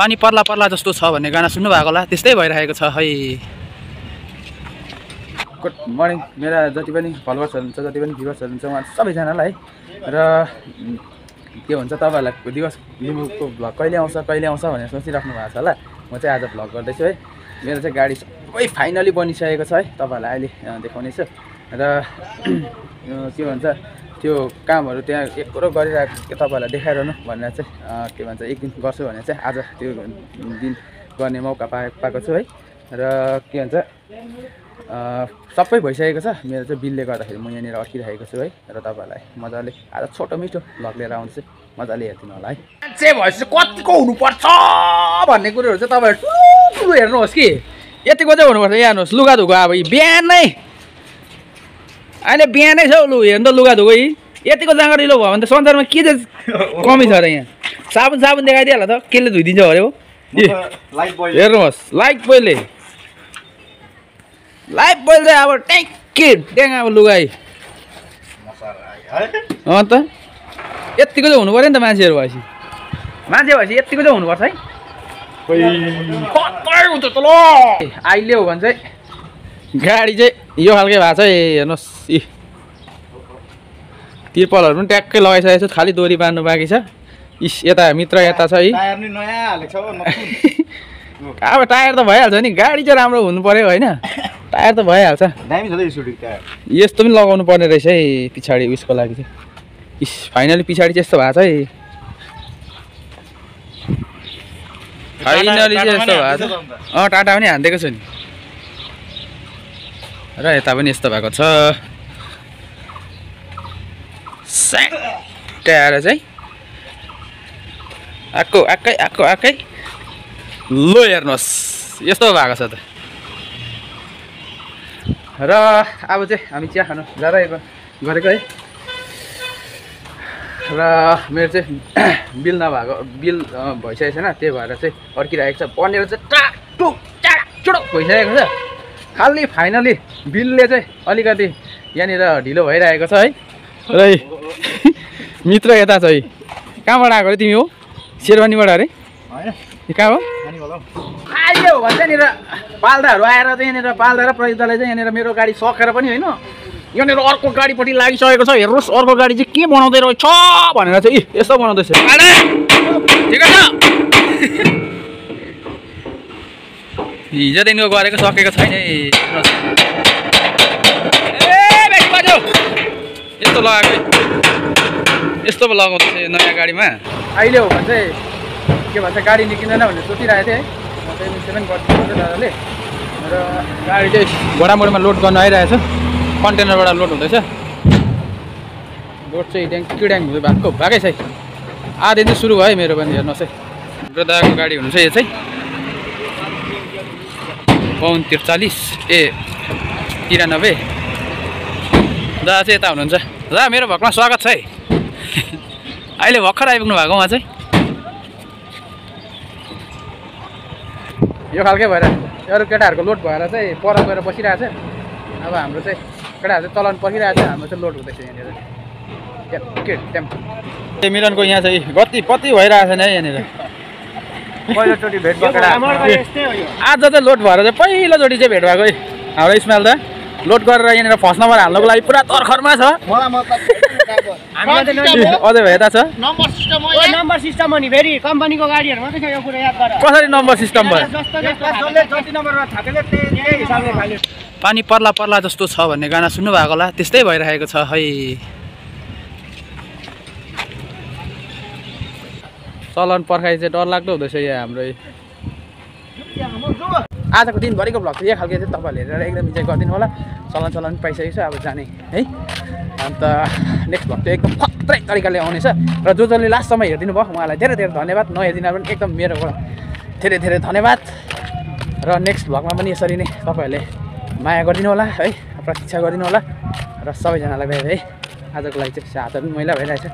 पानी पर्ला पर्ला जस्तो छ भन्ने गाना सुन्नु भएको होला, त्यस्तै भइरहेको छ है। गुड मर्निङ मेरा जति पनि फलोवर्सहरू हुन्छ, जति पनि भ्युवर्सहरू हुन्छ, उहाँ सबैजनालाई र के भन्छ तपाईँहरूलाई दिवस लिम्बूको भ्लग कहिले आउँछ भनेर सोचिराख्नु भएको छ होला। म चाहिँ आज भ्लग गर्दैछु है। मेरो चाहिँ गाडी सबै फाइनली बनिसकेको छ है, तपाईँहरूलाई अहिले देखाउने छु। र के भन्छ त्यो कामहरू त्यहाँ एकरो गरिरहेको तपाईँहरूलाई देखाइरहनु भनेर चाहिँ के भन्छ एक दिन गर्छु भनेर चाहिँ आज त्यो दिन गर्ने मौका पाएको छु है। र के भन्छ सबै भइसकेको छ मेरो चाहिँ बिलले गर्दाखेरि म यहाँनिर अड्किरहेको छु है। र तपाईँहरूलाई मजाले आज छोटो मिठो भ्लग लिएर आउँछु, मजाले हेरिदिनु होला है। मान्छे भएपछि कतिको हुनुपर्छ भन्ने कुरोहरू चाहिँ तपाईँहरू ठुलो हेर्नुहोस् कि यतिको चाहिँ हुनुपर्छ। यहाँ हेर्नुहोस् लुगा धुको, अब बिहानै अहिले बिहानै छ लु हेर्नु त लुगा धुको यतिको जाँगरिलो भयो भने त संसारमा के चाहिँ कमी छ र यहाँ। साबुन देखाइदिइहाल्छ त केले धुइदिन्छ अरे हो। हेर्नुहोस् लाइट बोइले चाहिँ अब ट्याङ्के ट्याङ अब लुगा अन्त यतिको चाहिँ हुनु पऱ्यो नि त मान्छे भएपछि यतिको चाहिँ हुनुपर्छ है। अहिले हो भने चाहिँ गाडी चाहिँ यो खालकै भएको छ है। हेर्नुहोस् तिर्पलहरू पनि ट्याक्कै लगाइसकेको छु, खालि दोरी बाँध्नु बाँकी छ। यता मित्र यता छ है। अब टायर त भइहाल्छ नि, गाडी चाहिँ राम्रो हुनु पऱ्यो होइन, टायर त भइहाल्छ। यस्तो पनि लगाउनु पर्ने रहेछ है पछाडि उयसको लागि चाहिँ। फाइनली पछाडि चाहिँ यस्तो भएको छ है, फाइनली चाहिँ यस्तो भएको छ। टाटा पनि हानिदिएको छु नि, र यता पनि यस्तो भएको छ। ट्याएर चाहिँ आक्कै लो हेर्नुहोस् यस्तो भएको छ त। र अब चाहिँ हामी चिया खानु गरेको है। र मेरो चाहिँ बिल भइसकेको छैन, त्यही भएर चाहिँ अड्किरहेको छ। बनेर चाहिँ टाकटुक चाकचुडुक भइसकेको छ। खालि फाइनली बिलले चाहिँ अलिकति यहाँनिर ढिलो भइरहेको छ है। र मित्र यता छ है। कहाँबाट आएको अरे तिमी हो? शेरवानीबाट अरे कहाँ हो? अहिले हो भन्छ यहाँनिर पाल्दाहरू आएर चाहिँ यहाँनिर पाल्दा र प्रयुक्तले चाहिँ यहाँनिर मेरो गाडी सकेर पनि होइन यहाँनिर अर्को गाडीपट्टि लागिसकेको छ। हेर्नुहोस् अर्को गाडी चाहिँ के बनाउँदै रहेछ भनेर चाहिँ यस्तो बनाउँदैछ। ठिकै छ हिजोदेखिको गरेको सकेको छैन है। यस्तो लगाएको यस्तो पो लगाउँदैछ नयाँ गाडीमा। अहिले हो भने चाहिँ के भन्छ गाडी निस्किँदैन भनेर सोचिरहेको थिएँ है। म चाहिँ मिक्सै पनि गरिदिन्छु दादाले। र गाडी चाहिँ घोडामोडमा लोड गर्न आइरहेछ, कन्टेनरबाट लोड हुँदैछ। लोड चाहिँ ड्याङ हुँदै भएकै छ। आधी चाहिँ सुरु भयो मेरो पनि। हेर्नुहोस् है हाम्रो दादाको गाडी हुनुहुन्छ यो चाहिँ पौन 93 दादा चाहिँ यता हुनुहुन्छ। दादा मेरो भक्कमा स्वागत छ है। अहिले भर्खर आइपुग्नु भएको उहाँ चाहिँ यो खालकै भएर अरू केटाहरूको लोड भएर चाहिँ पर गएर बसिरहेको छ। अब हाम्रो चाहिँ केटाहरू चाहिँ चलाउनु पर्खिरहेको छ, हाम्रो चाहिँ लोड हुँदैछ यहाँनिर। मिलनको यहाँ चाहिँ गतिपति भइरहेको छैन है यहाँनिर। पहिलोचोटि भेट भएको आज चाहिँ लोड भएर चाहिँ पहिलोचोटि चाहिँ भेट भएको है हाम्रो इस्माइल दा। लोड गरेर यहाँनिर फर्स्ट नम्बर हाल्नुको लागि पुरा तर्खरमा छ। अझै भए छ नम्बर सिस्टम हो नि, फेरि कम्पनीको गाडीहरू मात्रै छ यो कुरा याद गर। कसरी नम्बर सिस्टम भयो? पानी पर्ला पर्ला जस्तो छ भन्ने गाना सुन्नु भएको होला, त्यस्तै भइरहेको छ है। चलन पर्खाइ चाहिँ डरलाग्दो हुँदैछ यहाँ हाम्रो। आजको दिनभरिको भ्लग चाहिँ यो खालको चाहिँ तपाईँहरूले हेरेर एकदम इन्जोय गरिदिनु होला। चलन पनि पाइसकेको छ अब जाने है। अन्त नेक्स्ट भ्लग चाहिँ एकदम खत्रै तरिकाले आउनेछ। र जसले लास्टसम्म हेरिदिनु भयो उहाँलाई धेरै धेरै धन्यवाद। नहेरिदिनु पनि एकदम मेरोबाट धेरै धेरै धन्यवाद। र नेक्स्ट भ्लगमा पनि यसरी नै तपाईँहरूले माया गरिदिनु होला है, प्रतीक्षा गरिदिनु होला। र सबैजनालाई है आजको लागि चाहिँ हातहरू पनि मैला भइरहेछ।